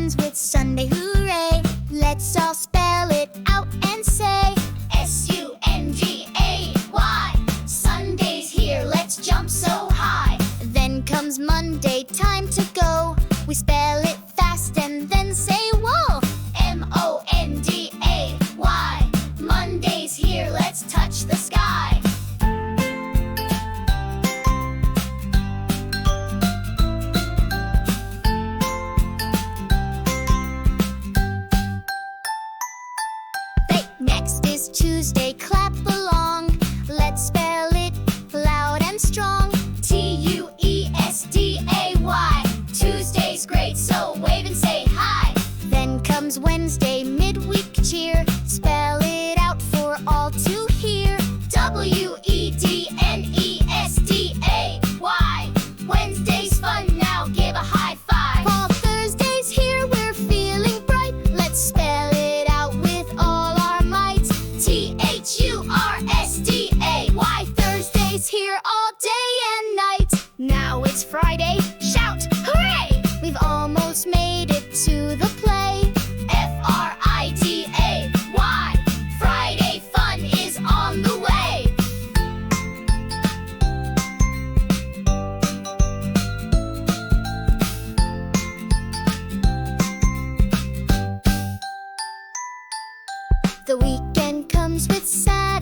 ends with Sunday, hooray! Let's all spell it out and say S-U-N-D-A-Y. Sunday's here, let's jump so high. Then comes Monday, time to go. We spell it fast and then say whoa. M-O-N-D-A-Y. Monday's here, let's touch the sky. Next is Tuesday, clap along. Let's spell it loud and strong. T-U-E-S-D-A-Y. Tuesday's great, so wave and say hi. Then comes Wednesday, midweek cheer. Spell it out for all to hear. W-E-D-N-E-S-D-A-Y. Wednesday's fun, now give a high five. Fall Thursday's here, we're feeling bright. Let's spell it out with all our might. T-H-U-R-S-D-A-Y. Thursday's here all day and night. Now it's Friday, shout hooray! We've almost made it to the play. F-R-I-D-A-Y. Friday fun is on the way. The weekend comes with Saturday.